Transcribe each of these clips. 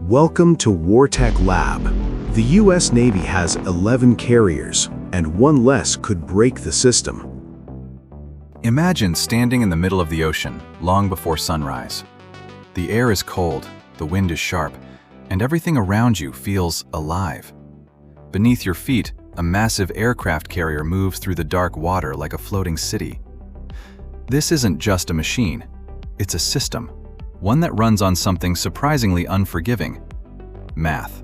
Welcome to WarTech Lab. The U.S. Navy has 11 carriers, and one less could break the system. Imagine standing in the middle of the ocean, long before sunrise. The air is cold, the wind is sharp, and everything around you feels alive. Beneath your feet, a massive aircraft carrier moves through the dark water like a floating city. This isn't just a machine, it's a system. One that runs on something surprisingly unforgiving: math.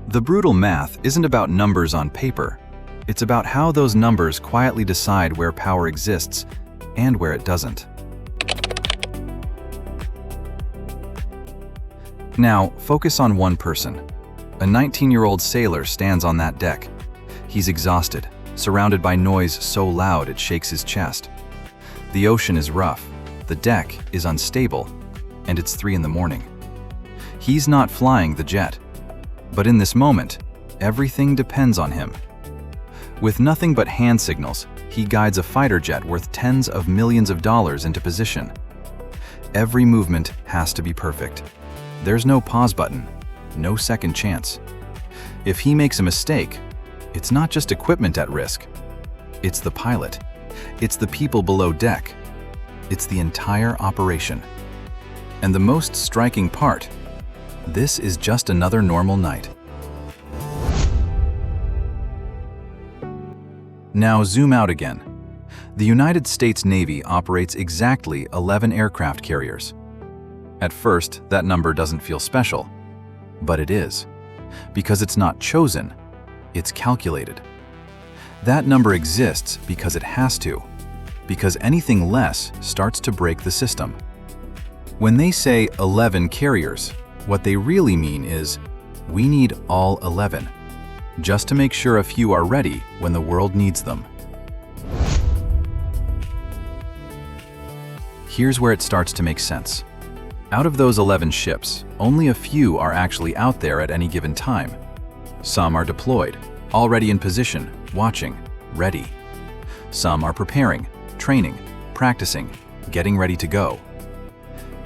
The brutal math isn't about numbers on paper. It's about how those numbers quietly decide where power exists and where it doesn't. Now, focus on one person. A 19-year-old sailor stands on that deck. He's exhausted, surrounded by noise so loud it shakes his chest. The ocean is rough, the deck is unstable, and it's 3 in the morning. He's not flying the jet, but in this moment, everything depends on him. With nothing but hand signals, he guides a fighter jet worth tens of millions of dollars into position. Every movement has to be perfect. There's no pause button, no second chance. If he makes a mistake, it's not just equipment at risk. It's the pilot. It's the people below deck. It's the entire operation. And the most striking part, this is just another normal night. Now zoom out again. The United States Navy operates exactly 11 aircraft carriers. At first, that number doesn't feel special, but it is. Because it's not chosen, it's calculated. That number exists because it has to, because anything less starts to break the system. When they say 11 carriers, what they really mean is, we need all 11, just to make sure a few are ready when the world needs them. Here's where it starts to make sense. Out of those 11 ships, only a few are actually out there at any given time. Some are deployed, already in position, watching, ready. Some are preparing, training, practicing, getting ready to go.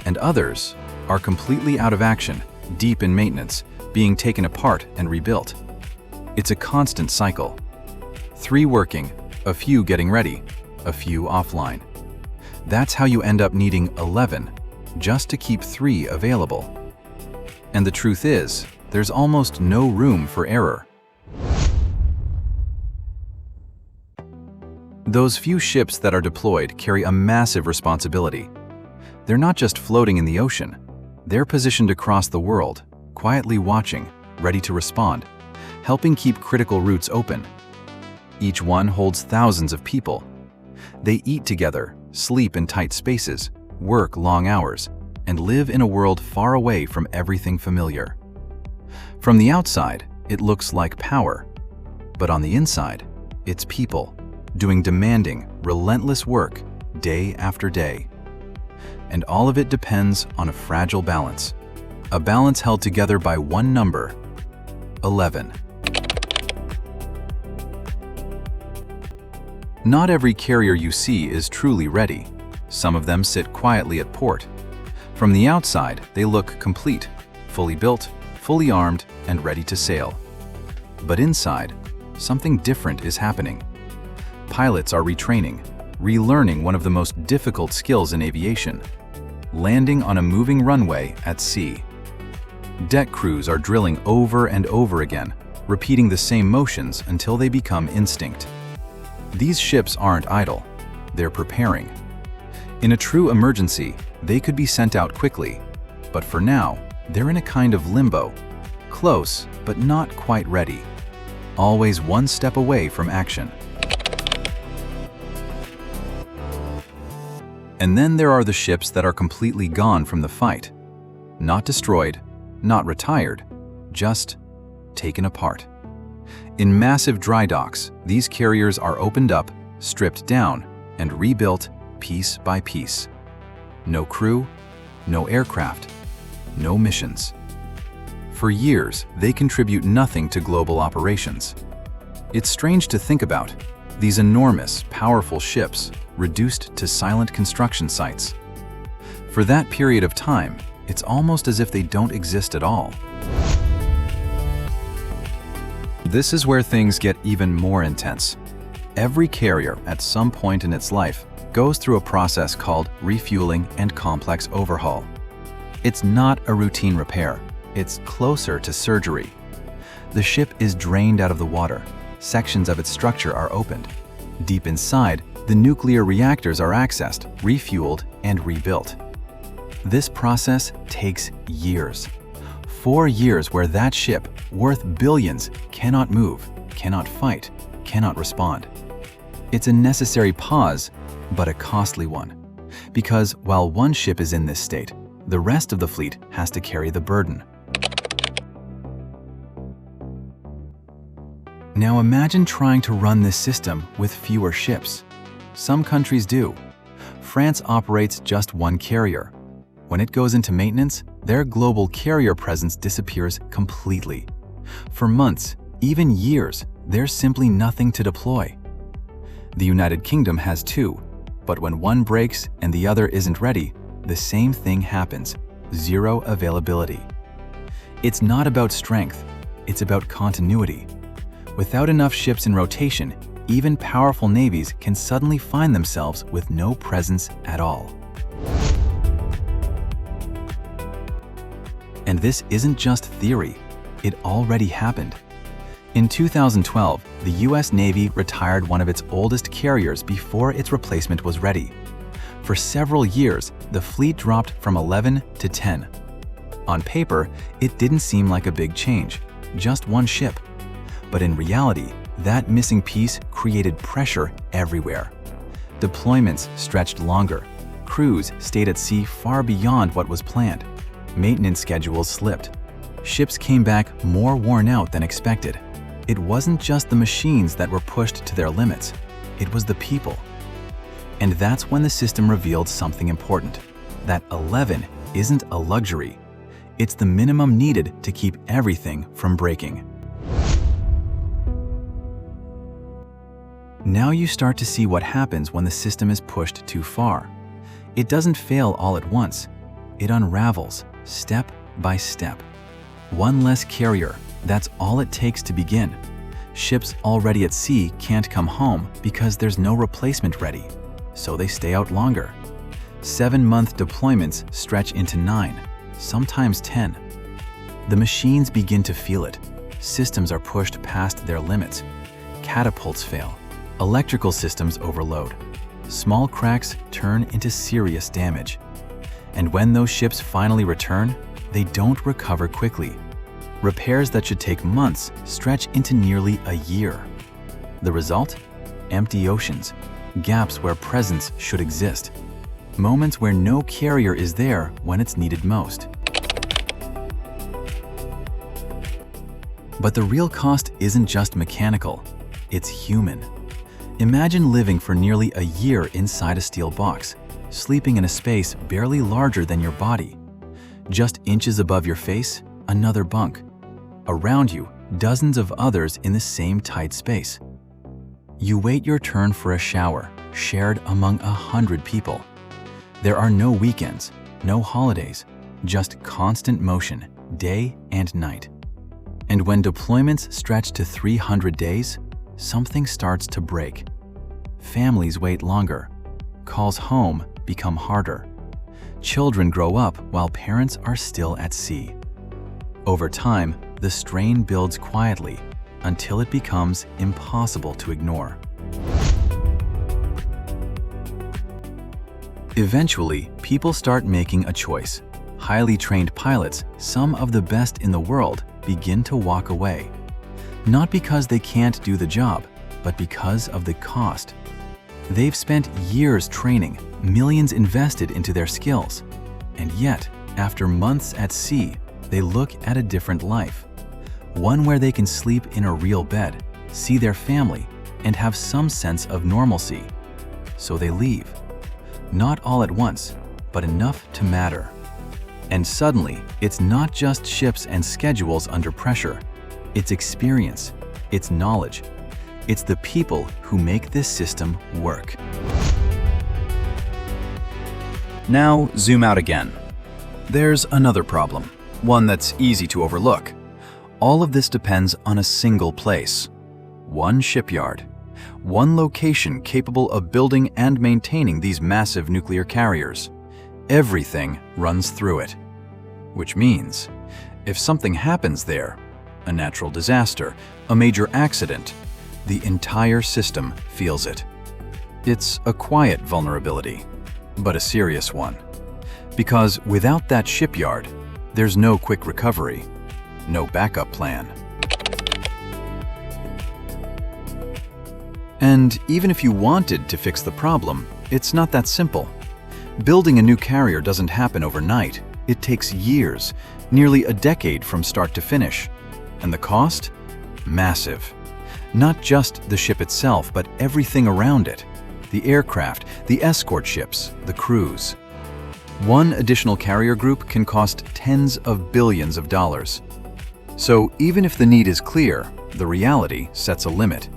And others are completely out of action, deep in maintenance, being taken apart and rebuilt. It's a constant cycle. 3 working, a few getting ready, a few offline. That's how you end up needing 11, just to keep 3 available. And the truth is, there's almost no room for error. Those few ships that are deployed carry a massive responsibility. They're not just floating in the ocean. They're positioned across the world, quietly watching, ready to respond, helping keep critical routes open. Each one holds thousands of people. They eat together, sleep in tight spaces, work long hours, and live in a world far away from everything familiar. From the outside, it looks like power, but on the inside, it's people, doing demanding, relentless work day after day. And all of it depends on a fragile balance. A balance held together by one number: 11. Not every carrier you see is truly ready. Some of them sit quietly at port. From the outside, they look complete, fully built, fully armed, and ready to sail. But inside, something different is happening. Pilots are retraining, relearning one of the most difficult skills in aviation: landing on a moving runway at sea. Deck crews are drilling over and over again, repeating the same motions until they become instinct. These ships aren't idle, they're preparing. In a true emergency, they could be sent out quickly, but for now, they're in a kind of limbo, close but not quite ready, always one step away from action. And then there are the ships that are completely gone from the fight. Not destroyed, not retired, just taken apart. In massive dry docks, these carriers are opened up, stripped down, and rebuilt piece by piece. No crew, no aircraft, no missions. For years, they contribute nothing to global operations. It's strange to think about, these enormous, powerful ships reduced to silent construction sites. For that period of time, It's almost as if they don't exist at all. This is where things get even more intense. Every carrier, at some point in its life, goes through a process called refueling and complex overhaul. It's not a routine repair. It's closer to surgery. The ship is drained out of the water. Sections of its structure are opened. Deep inside, the nuclear reactors are accessed, refueled, and rebuilt. This process takes years. 4 years where that ship, worth billions, cannot move, cannot fight, cannot respond. It's a necessary pause, but a costly one. Because while one ship is in this state, the rest of the fleet has to carry the burden. Now imagine trying to run this system with fewer ships. Some countries do. France operates just one carrier. When it goes into maintenance, their global carrier presence disappears completely. For months, even years, there's simply nothing to deploy. The United Kingdom has 2, but when one breaks and the other isn't ready, the same thing happens: zero availability. It's not about strength, it's about continuity. Without enough ships in rotation, even powerful navies can suddenly find themselves with no presence at all. And this isn't just theory, it already happened. In 2012, the US Navy retired one of its oldest carriers before its replacement was ready. For several years, the fleet dropped from 11 to 10. On paper, it didn't seem like a big change, just one ship. But in reality, that missing piece created pressure everywhere. Deployments stretched longer. Crews stayed at sea far beyond what was planned. Maintenance schedules slipped. Ships came back more worn out than expected. It wasn't just the machines that were pushed to their limits. It was the people. And that's when the system revealed something important. That 11 isn't a luxury. It's the minimum needed to keep everything from breaking. Now you start to see what happens when the system is pushed too far. It doesn't fail all at once. It unravels, step by step. One less carrier, that's all it takes to begin. Ships already at sea can't come home because there's no replacement ready, so they stay out longer. 7-month deployments stretch into 9, sometimes 10. The machines begin to feel it. Systems are pushed past their limits. Catapults fail. Electrical systems overload. Small cracks turn into serious damage. And when those ships finally return, they don't recover quickly. Repairs that should take months stretch into nearly a year. The result? Empty oceans, gaps where presence should exist, moments where no carrier is there when it's needed most. But the real cost isn't just mechanical, it's human. Imagine living for nearly a year inside a steel box, sleeping in a space barely larger than your body. Just inches above your face, another bunk. Around you, dozens of others in the same tight space. You wait your turn for a shower, shared among 100 people. There are no weekends, no holidays, just constant motion, day and night. And when deployments stretch to 300 days, something starts to break. Families wait longer. Calls home become harder. Children grow up while parents are still at sea. Over time, the strain builds quietly until it becomes impossible to ignore. Eventually, people start making a choice. Highly trained pilots, some of the best in the world, begin to walk away. Not because they can't do the job, but because of the cost. They've spent years training, millions invested into their skills. And yet, after months at sea, they look at a different life. One where they can sleep in a real bed, see their family, and have some sense of normalcy. So they leave. Not all at once, but enough to matter. And suddenly, it's not just ships and schedules under pressure. It's experience, it's knowledge. It's the people who make this system work. Now, zoom out again. There's another problem, one that's easy to overlook. All of this depends on a single place. One shipyard. One location capable of building and maintaining these massive nuclear carriers. Everything runs through it. Which means, if something happens there, a natural disaster, a major accident, the entire system feels it. It's a quiet vulnerability, but a serious one. Because without that shipyard, there's no quick recovery, no backup plan. And even if you wanted to fix the problem, it's not that simple. Building a new carrier doesn't happen overnight. It takes years, nearly a decade from start to finish. And the cost? Massive. Not just the ship itself, but everything around it. The aircraft, the escort ships, the crews. One additional carrier group can cost tens of billions of dollars. So even if the need is clear, the reality sets a limit.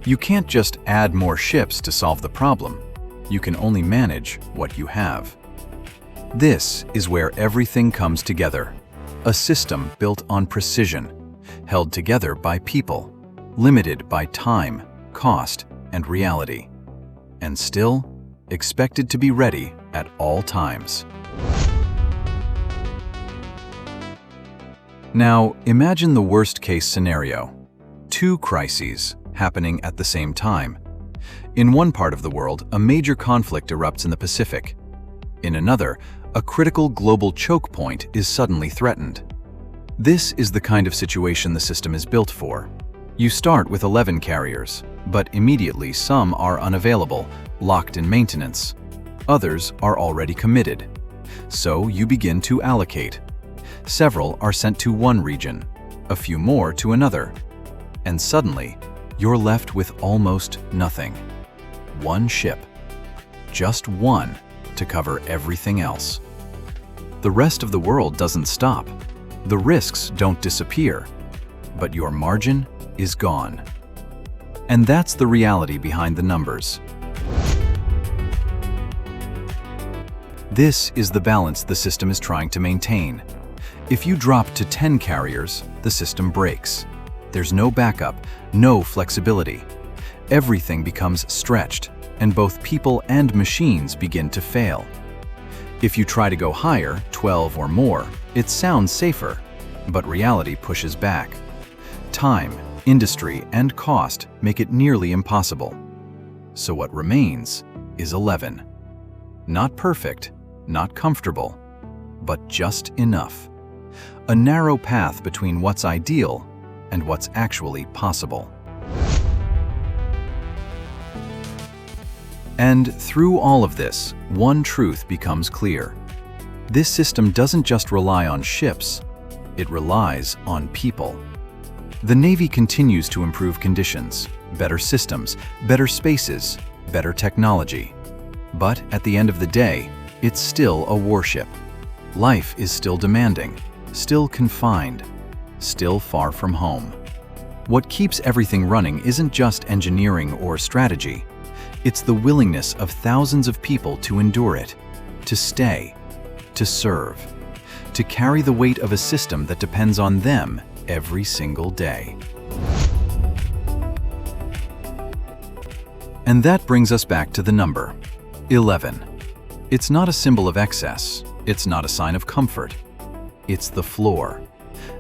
You can't just add more ships to solve the problem. You can only manage what you have. This is where everything comes together. A system built on precision, held together by people, limited by time, cost, and reality, and still expected to be ready at all times. Now, imagine the worst-case scenario. Two crises happening at the same time. In one part of the world, a major conflict erupts in the Pacific. In another, a critical global choke point is suddenly threatened. This is the kind of situation the system is built for. You start with 11 carriers, but immediately some are unavailable, locked in maintenance. Others are already committed. So you begin to allocate. Several are sent to one region, a few more to another. And suddenly, you're left with almost nothing. One ship. Just one to cover everything else. The rest of the world doesn't stop. The risks don't disappear, but your margin is gone. And that's the reality behind the numbers. This is the balance the system is trying to maintain. If you drop to 10 carriers, the system breaks. There's no backup, no flexibility. Everything becomes stretched, and both people and machines begin to fail. If you try to go higher, 12 or more, it sounds safer, but reality pushes back. Time, industry, and cost make it nearly impossible. So what remains is 11. Not perfect, not comfortable, but just enough. A narrow path between what's ideal and what's actually possible. And through all of this, one truth becomes clear. This system doesn't just rely on ships, it relies on people. The Navy continues to improve conditions, better systems, better spaces, better technology. But at the end of the day, it's still a warship. Life is still demanding, still confined, still far from home. What keeps everything running isn't just engineering or strategy. It's the willingness of thousands of people to endure it, to stay, to serve, to carry the weight of a system that depends on them every single day. And that brings us back to the number, 11. It's not a symbol of excess. It's not a sign of comfort. It's the floor,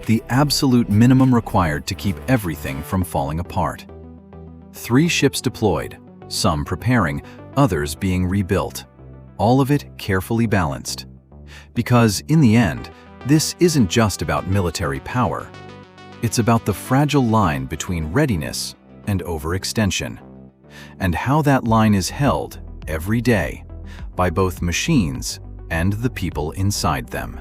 the absolute minimum required to keep everything from falling apart. 3 ships deployed, some preparing, others being rebuilt. All of it carefully balanced. Because in the end, this isn't just about military power. It's about the fragile line between readiness and overextension, and how that line is held every day by both machines and the people inside them.